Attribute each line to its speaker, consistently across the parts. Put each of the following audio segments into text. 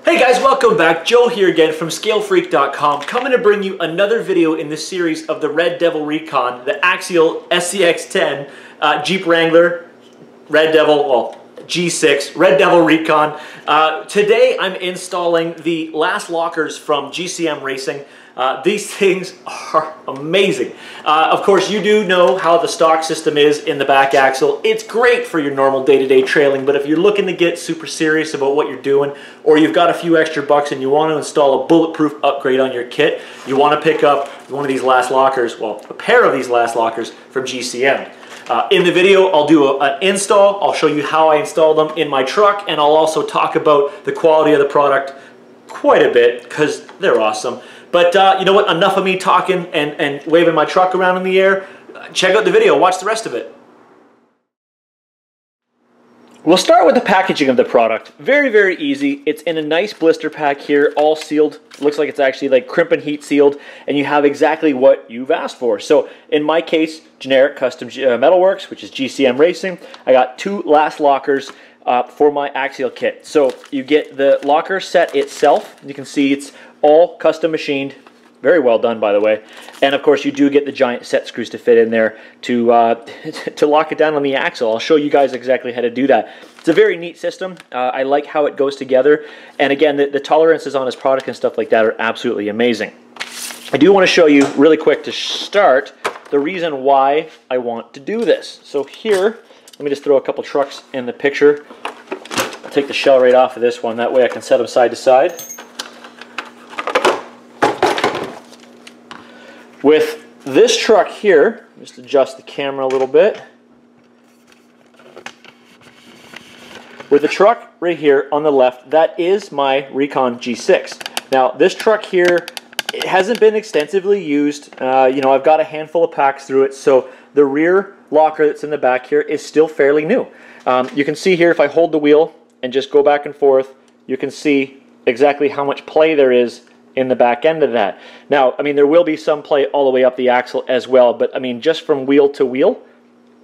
Speaker 1: Hey guys, welcome back. Joe here again from ScaleFreak.com, coming to bring you another video in this series of the Red Devil Recon, the Axial SCX10 Jeep Wrangler, Red Devil Recon. Today I'm installing the Last Lockers from GCM Racing. These things are amazing. Of course, you do know how the stock system is in the back axle. It's great for your normal day-to-day trailing, but if you're looking to get super serious about what you're doing, or you've got a few extra bucks and you want to install a bulletproof upgrade on your kit, you want to pick up one of these Last Lockers, well, a pair of these Last Lockers from GCM. In the video, I'll do an install. I'll show you how I installed them in my truck, and I'll also talk about the quality of the product quite a bit because they're awesome. But you know what? Enough of me talking and waving my truck around in the air. Check out the video. Watch the rest of it. We'll start with the packaging of the product. Very, very easy. It's in a nice blister pack here, all sealed. Looks like it's actually like crimp and heat sealed, and you have exactly what you've asked for. So in my case, generic custom metalworks, which is GCM Racing. I got 2 Last Lockers for my Axial kit. So you get the locker set itself. You can see it's all custom machined. Very well done, by the way. And of course, you do get the giant set screws to fit in there to lock it down on the axle. I'll show you guys exactly how to do that. It's a very neat system. I like how it goes together. And again, the tolerances on this product and stuff like that are absolutely amazing. I do want to show you really quick to start the reason why I want to do this. So here, let me just throw a couple trucks in the picture. I'll take the shell right off of this one. That way I can set them side to side. With this truck here, just adjust the camera a little bit. With the truck right here on the left, that is my Recon G6. Now, this truck here, it hasn't been extensively used. You know, I've got a handful of packs through it, so the rear locker that's in the back here is still fairly new. You can see here, if I hold the wheel and just go back and forth, you can see exactly how much play there is in the back end of that. Now, I mean, there will be some play all the way up the axle as well, but I mean, just from wheel to wheel,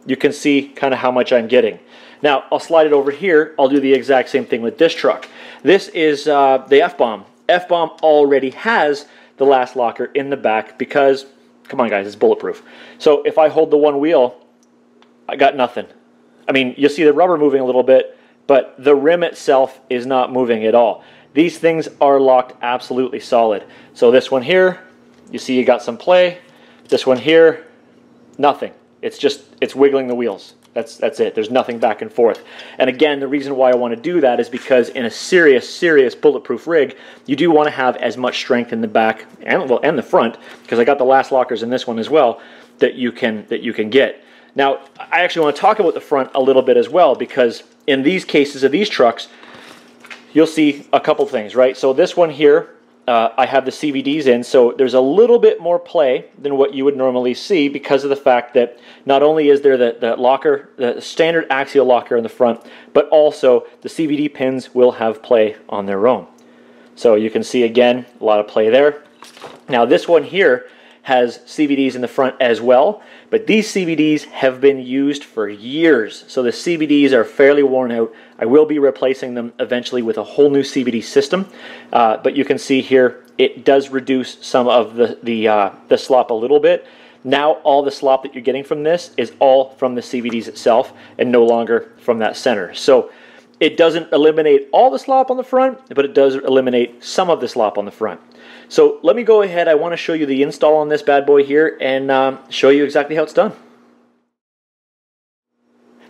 Speaker 1: you can see kind of how much I'm getting. Now, I'll slide it over here. I'll do the exact same thing with this truck. This is the F-Bomb. F-Bomb already has the Last Locker in the back because, come on guys, it's bulletproof. So if I hold the one wheel, I got nothing. I mean, you'll see the rubber moving a little bit, but the rim itself is not moving at all. These things are locked absolutely solid. So this one here, you see you got some play. This one here, nothing. It's wiggling the wheels. That's it. There's nothing back and forth. And again, the reason why I want to do that is because in a serious bulletproof rig, you do want to have as much strength in the back and the front, because I got the Last Lockers in this one as well, that you can get. Now, I actually want to talk about the front a little bit as well, because in these cases of these trucks, you'll see a couple things, right? So this one here, I have the CVDs in, so there's a little bit more play than what you would normally see because of the fact that not only is there the locker, the standard axial locker in the front, but also the CVD pins will have play on their own. So you can see, again, a lot of play there. Now this one here has CVDs in the front as well, but these CVDs have been used for years, so the CVDs are fairly worn out. I will be replacing them eventually with a whole new CVD system, but you can see here it does reduce some of the slop a little bit. Now all the slop that you're getting from this is all from the CVDs itself and no longer from that center. So it doesn't eliminate all the slop on the front, but it does eliminate some of the slop on the front. So let me go ahead. I want to show you the install on this bad boy here and show you exactly how it's done.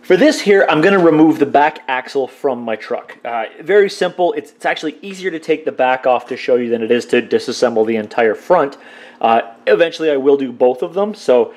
Speaker 1: For this here, I'm going to remove the back axle from my truck. Very simple. It's actually easier to take the back off to show you than it is to disassemble the entire front. Eventually I will do both of them, so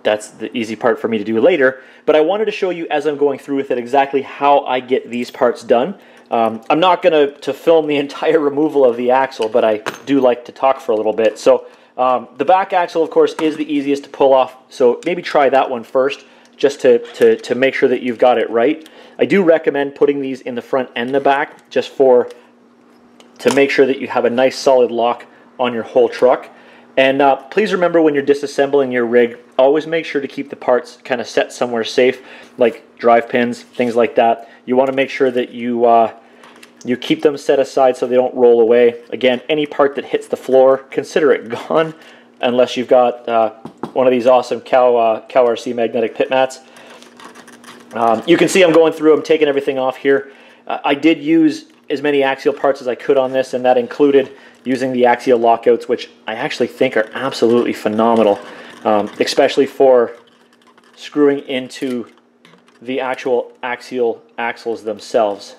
Speaker 1: that's the easy part for me to do later. But I wanted to show you as I'm going through with it exactly how I get these parts done. I'm not going to film the entire removal of the axle, but I do like to talk for a little bit. So the back axle, of course, is the easiest to pull off, so maybe try that one first, just to make sure that you've got it right. I do recommend putting these in the front and the back just to make sure that you have a nice solid lock on your whole truck. And please remember, when you're disassembling your rig, always make sure to keep the parts kind of set somewhere safe, like drive pins, things like that. You want to make sure that you you keep them set aside so they don't roll away. Again, any part that hits the floor, consider it gone, unless you've got one of these awesome Cow RC magnetic pit mats. You can see I'm going through, I'm taking everything off here. I did use as many axial parts as I could on this, and that included using the axial lockouts, which I actually think are absolutely phenomenal, especially for screwing into the actual axial axles themselves.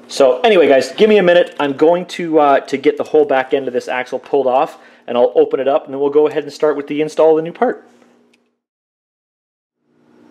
Speaker 1: So anyway, guys, give me a minute. I'm going to get the whole back end of this axle pulled off, and I'll open it up, and then we'll go ahead and start with the install of the new part.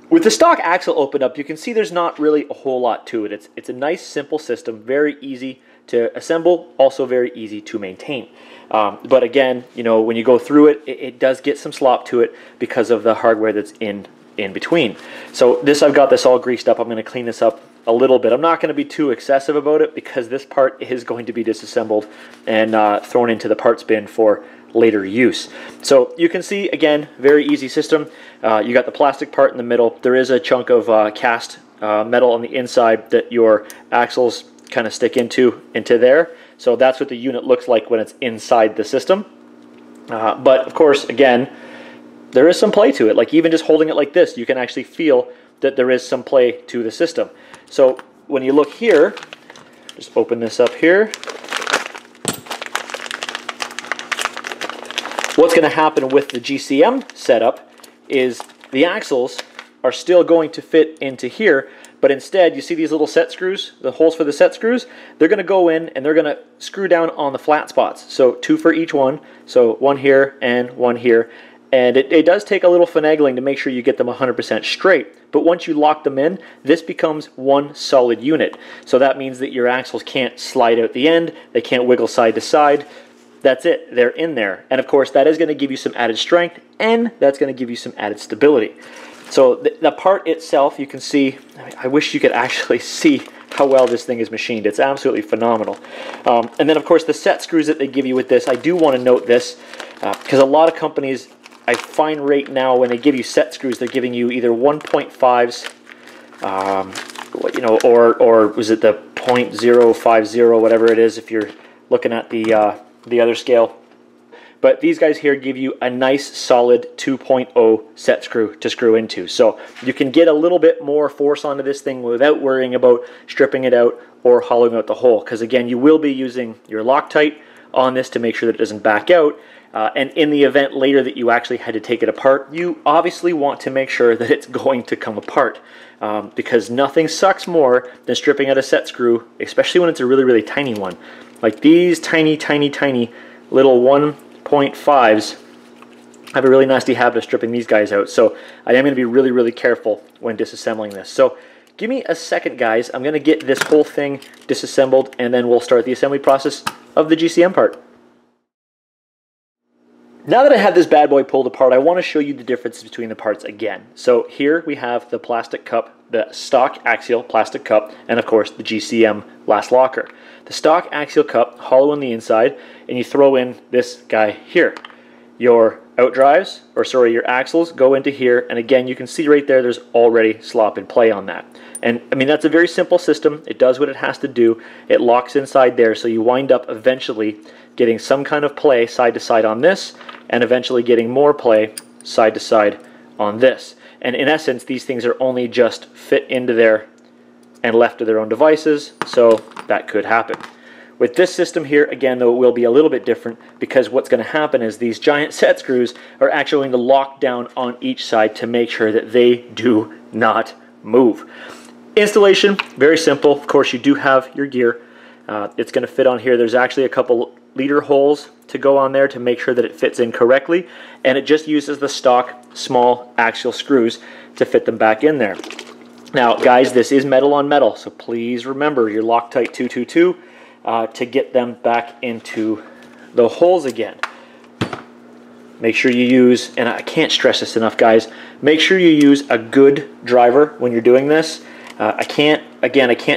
Speaker 1: With the stock axle opened up, you can see there's not really a whole lot to it. It's a nice, simple system, very easy to assemble, also very easy to maintain. But again, you know, when you go through it, it does get some slop to it because of the hardware that's in between. So I've got this all greased up. I'm going to clean this up a little bit. I'm not going to be too excessive about it because this part is going to be disassembled and thrown into the parts bin for later use. So you can see, again, very easy system. You got the plastic part in the middle. There is a chunk of cast metal on the inside that your axles kind of stick into there. So that's what the unit looks like when it's inside the system. But of course, again, there is some play to it. Like even just holding it like this, you can actually feel that there is some play to the system. So when you look here, just open this up here. What's going to happen with the GCM setup is the axles are still going to fit into here, but instead you see these little set screws, the holes for the set screws, they're going to go in and they're going to screw down on the flat spots. So 2 for each one, so 1 here and 1 here. And it does take a little finagling to make sure you get them 100% straight, but once you lock them in, this becomes one solid unit. So that means that your axles can't slide out the end, they can't wiggle side to side. That's it, they're in there. And of course that is going to give you some added strength, and that's going to give you some added stability. So the part itself, you can see, I wish you could actually see how well this thing is machined. It's absolutely phenomenal. And then of course the set screws that they give you with this, I do want to note this, because a lot of companies, I find right now when they give you set screws, they're giving you either 1.5s, you know, or was it the 0.050, whatever it is, if you're looking at the other scale. But these guys here give you a nice solid 2.0 set screw to screw into. So you can get a little bit more force onto this thing without worrying about stripping it out or hollowing out the hole. Because again, you will be using your Loctite on this to make sure that it doesn't back out. And in the event later that you actually had to take it apart, you obviously want to make sure that it's going to come apart. Because nothing sucks more than stripping out a set screw, especially when it's a really, really tiny one. Like these tiny, tiny, tiny little 1.5s have a really nasty habit of stripping these guys out. So I am going to be really, really careful when disassembling this. So give me a second, guys. I'm going to get this whole thing disassembled, and then we'll start the assembly process of the GCM part. Now that I have this bad boy pulled apart, I want to show you the differences between the parts again. So here we have the plastic cup, the stock axial plastic cup, and of course the GCM Last Locker. The stock axial cup, hollow on the inside, and you throw in this guy here. Your outdrives, or sorry, your axles go into here, and again you can see right there there's already slop in play on that. And I mean, that's a very simple system. It does what it has to do. It locks inside there, so you wind up eventually getting some kind of play side to side on this, and eventually getting more play side to side on this. And in essence, these things are only just fit into there and left to their own devices, so that could happen. With this system here, again, though, it will be a little bit different, because what's going to happen is these giant set screws are actually going to lock down on each side to make sure that they do not move. Installation, very simple. Of course, you do have your gear. It's going to fit on here. There's actually a couple leader holes to go on there to make sure that it fits in correctly, and it just uses the stock small axial screws to fit them back in there. Now guys, this is metal on metal, so please remember your Loctite 222 to get them back into the holes again. Make sure you use, and I can't stress this enough, guys, make sure you use a good driver when you're doing this. I can't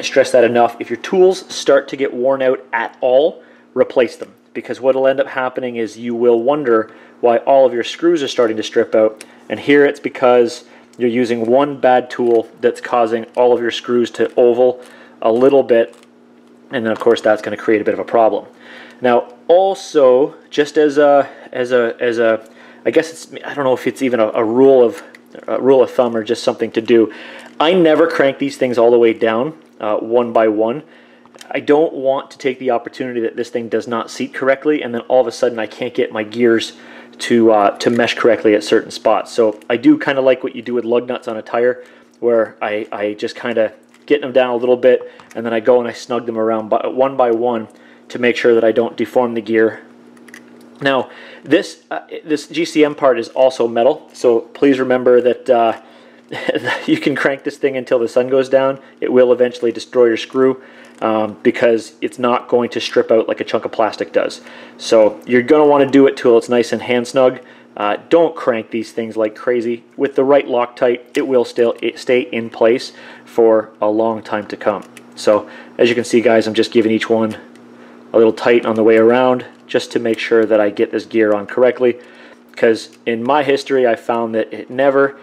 Speaker 1: stress that enough. If your tools start to get worn out at all, replace them, because what will end up happening is you will wonder why all of your screws are starting to strip out, and here it's because you're using one bad tool that's causing all of your screws to oval a little bit and then of course that's going to create a bit of a problem. Now also, just as a I guess it's, I don't know if it's even a rule of thumb or just something to do, I never crank these things all the way down one by one. I don't want to take the opportunity that this thing does not seat correctly and then all of a sudden I can't get my gears to mesh correctly at certain spots. So I do kind of like what you do with lug nuts on a tire, where I just kind of get them down a little bit and then I go and I snug them around one by one to make sure that I don't deform the gear. Now this GCM part is also metal, so please remember that you can crank this thing until the sun goes down. It will eventually destroy your screw because it's not going to strip out like a chunk of plastic does. So you're going to want to do it till it's nice and hand snug. Don't crank these things like crazy. With the right Loctite, it will still stay in place for a long time to come. So as you can see, guys, I'm just giving each one a little tight on the way around just to make sure that I get this gear on correctly, because in my history I found that it never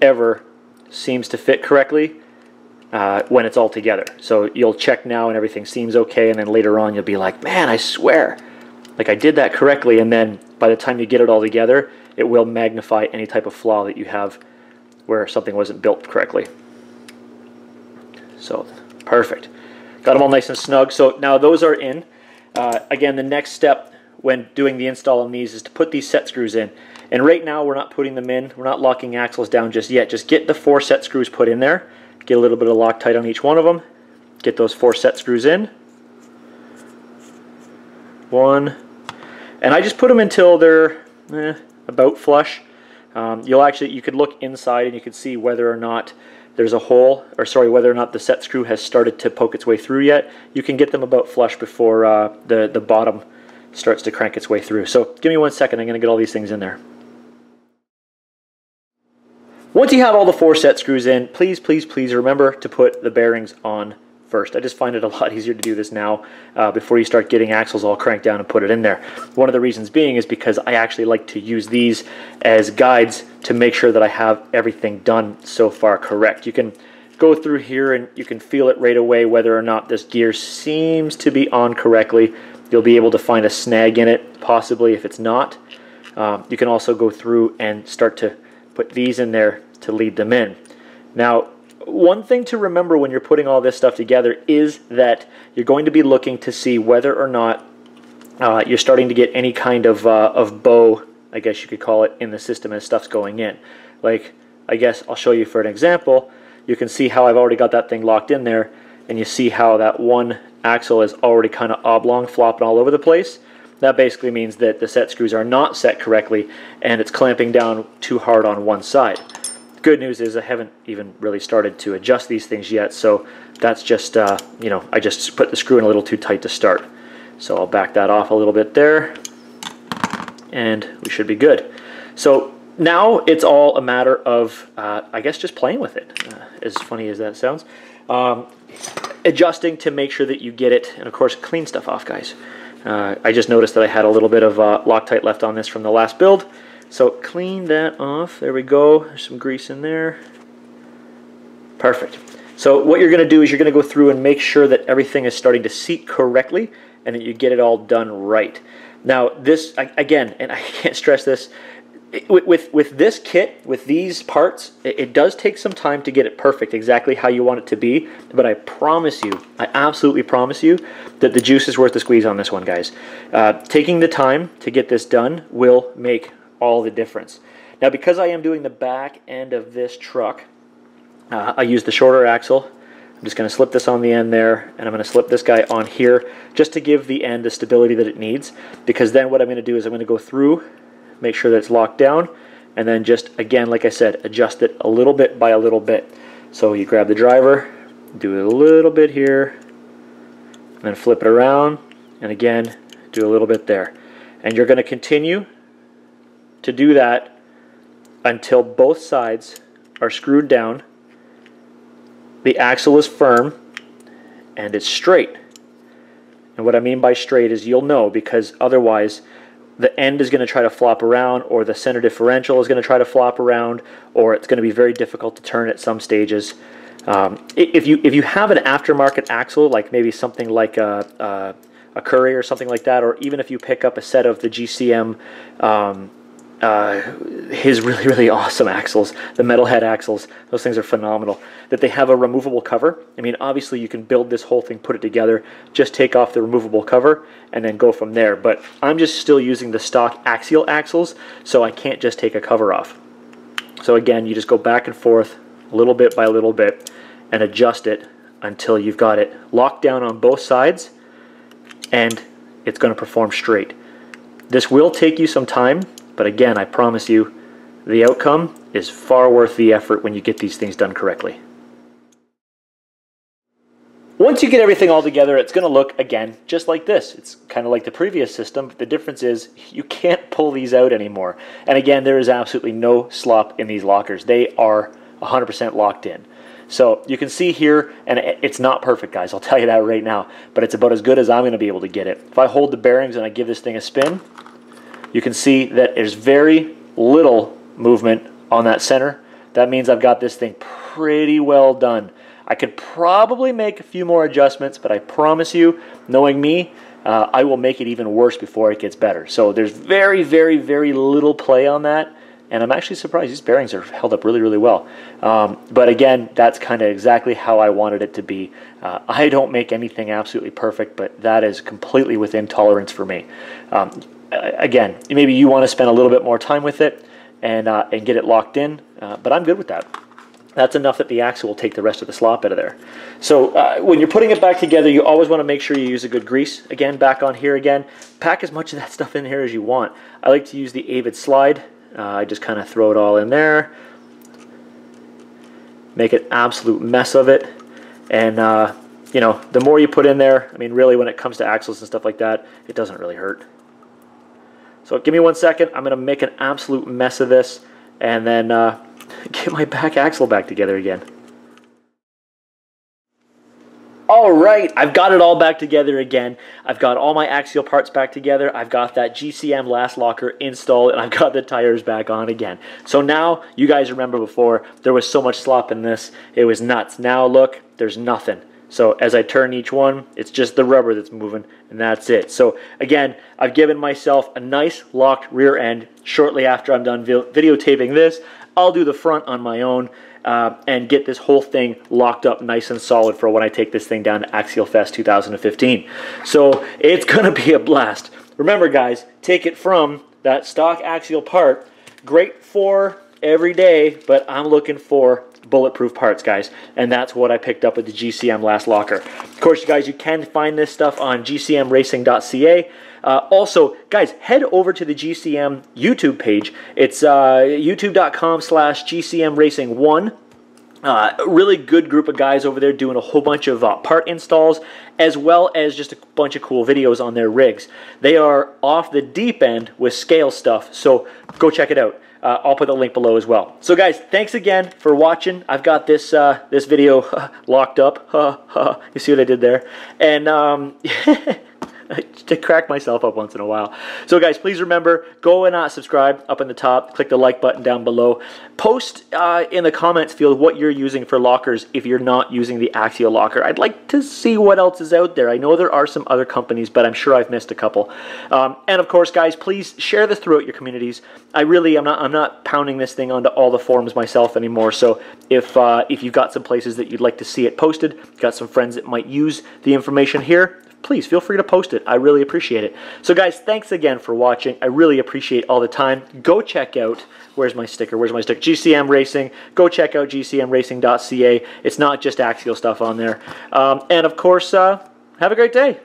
Speaker 1: ever seems to fit correctly when it's all together. So you'll check now and everything seems okay, and then later on you'll be like, man, I swear like I did that correctly, and then by the time you get it all together, it will magnify any type of flaw that you have where something wasn't built correctly. So perfect, got them all nice and snug. So now those are in. Again, the next step when doing the install on these is to put these set screws in. And right now we're not putting them in, we're not locking axles down just yet. Just get the 4 set screws put in there, get a little bit of Loctite on each one of them, get those 4 set screws in. 1, and I just put them until they're about flush. You could look inside and you could see whether or not there's a hole, or sorry, whether or not the set screw has started to poke its way through yet. You can get them about flush before the bottom starts to crank its way through. So give me 1 second, I'm going to get all these things in there. Once you have all the 4 set screws in, please, please, please remember to put the bearings on first. I just find it a lot easier to do this now before you start getting axles all cranked down and put it in there. One of the reasons being is because I actually like to use these as guides to make sure that I have everything done so far correct. You can go through here and you can feel it right away whether or not this gear seems to be on correctly. You'll be able to find a snag in it, possibly, if it's not. You can also go through and start to put these in there to lead them in. Now, one thing to remember when you're putting all this stuff together is that you're going to be looking to see whether or not you're starting to get any kind of bow, I guess you could call it, in the system as stuff's going in. Like, I guess I'll show you for an example. You can see how I've already got that thing locked in there, and you see how that one axle is already kind of oblong, flopping all over the place. That basically means that the set screws are not set correctly and it's clamping down too hard on one side. Good news is I haven't even really started to adjust these things yet, so that's just, you know, I just put the screw in a little too tight to start. So I'll back that off a little bit there, and we should be good. So now it's all a matter of, I guess, just playing with it, as funny as that sounds. Adjusting to make sure that you get it, and of course clean stuff off, guys. I just noticed that I had a little bit of Loctite left on this from the last build, so clean that off. There we go. There's some grease in there. Perfect. So what you're going to do is you're going to go through and make sure that everything is starting to seat correctly and that you get it all done right. Now this, again, and I can't stress this, with this kit, with these parts, it does take some time to get it perfect, exactly how you want it to be, but I promise you, I absolutely promise you, that the juice is worth the squeeze on this one, guys. Taking the time to get this done will make all the difference. Now, because I am doing the back end of this truck, I use the shorter axle. I'm just going to slip this on the end there, and I'm going to slip this guy on here, just to give the end the stability that it needs, because then what I'm going to do is I'm going to go through, make sure that it's locked down, and then just, again, like I said, adjust it a little bit by a little bit. So you grab the driver, do it a little bit here, and then flip it around, and again, do a little bit there. And you're going to continue to do that until both sides are screwed down, the axle is firm, and it's straight. And what I mean by straight is you'll know, because otherwise the end is going to try to flop around, or the center differential is going to try to flop around, or it's going to be very difficult to turn at some stages. If you have an aftermarket axle, like maybe something like a Curry or something like that, or even if you pick up a set of the GCM, his really awesome axles, the metalhead axles, those things are phenomenal, that they have a removable cover. I mean, obviously you can build this whole thing, put it together, just take off the removable cover and then go from there. But I'm just still using the stock axial axles, so I can't just take a cover off. So again, you just go back and forth little bit by little bit and adjust it until you've got it locked down on both sides, and it's going to perform straight. This will take you some time, but again, I promise you, the outcome is far worth the effort when you get these things done correctly. Once you get everything all together, it's going to look, again, just like this. It's kind of like the previous system, but the difference is you can't pull these out anymore. And again, there is absolutely no slop in these lockers. They are 100% locked in. So you can see here, and it's not perfect, guys, I'll tell you that right now, but it's about as good as I'm going to be able to get it. If I hold the bearings and I give this thing a spin, you can see that there's very little movement on that center. That means I've got this thing pretty well done. I could probably make a few more adjustments, but I promise you, knowing me, I will make it even worse before it gets better. So there's very little play on that, and I'm actually surprised these bearings are held up really well. But again, that's kind of exactly how I wanted it to be. I don't make anything absolutely perfect, but that is completely within tolerance for me. Again, maybe you want to spend a little bit more time with it and get it locked in, but I'm good with that. That's enough that the axle will take the rest of the slop out of there. So when you're putting it back together, you always want to make sure you use a good grease. Again, back on here again. Pack as much of that stuff in here as you want. I like to use the Avid slide. I just kind of throw it all in there. Make an absolute mess of it. And, you know, the more you put in there, I mean, really when it comes to axles and stuff like that, it doesn't really hurt. So give me 1 second. I'm going to make an absolute mess of this and then get my back axle back together again. Alright, I've got it all back together again. I've got all my axial parts back together. I've got that GCM Last Locker installed, and I've got the tires back on again. So now, you guys remember before, there was so much slop in this. It was nuts. Now look, there's nothing. So as I turn each one, it's just the rubber that's moving, and that's it. So again, I've given myself a nice locked rear end. Shortly after I'm done videotaping this, I'll do the front on my own and get this whole thing locked up nice and solid for when I take this thing down to Axialfest 2015. So it's going to be a blast. Remember, guys, take it from that stock axial part. Great for every day, but I'm looking for bulletproof parts, guys, and that's what I picked up with the GCM Last Locker. Of course, you guys, you can find this stuff on gcmracing.ca. Also, guys, head over to the GCM YouTube page. It's youtube.com/GCMRacing1. A really good group of guys over there doing a whole bunch of part installs, as well as just a bunch of cool videos on their rigs. They are off the deep end with scale stuff, so go check it out. I'll put the link below as well. So guys, thanks again for watching. I've got this this video locked up. You see what I did there? And to crack myself up once in a while. So guys, please remember, go and subscribe up in the top. Click the like button down below. Post in the comments field what you're using for lockers if you're not using the Axial locker. I'd like to see what else is out there. I know there are some other companies, but I'm sure I've missed a couple. And of course, guys, please share this throughout your communities. I'm not pounding this thing onto all the forums myself anymore. So if you've got some places that you'd like to see it posted, got some friends that might use the information here, please feel free to post it. I really appreciate it. So guys, thanks again for watching. I really appreciate all the time. Go check out, where's my sticker? Where's my sticker? GCM Racing. Go check out gcmracing.ca. It's not just axial stuff on there. And of course, have a great day.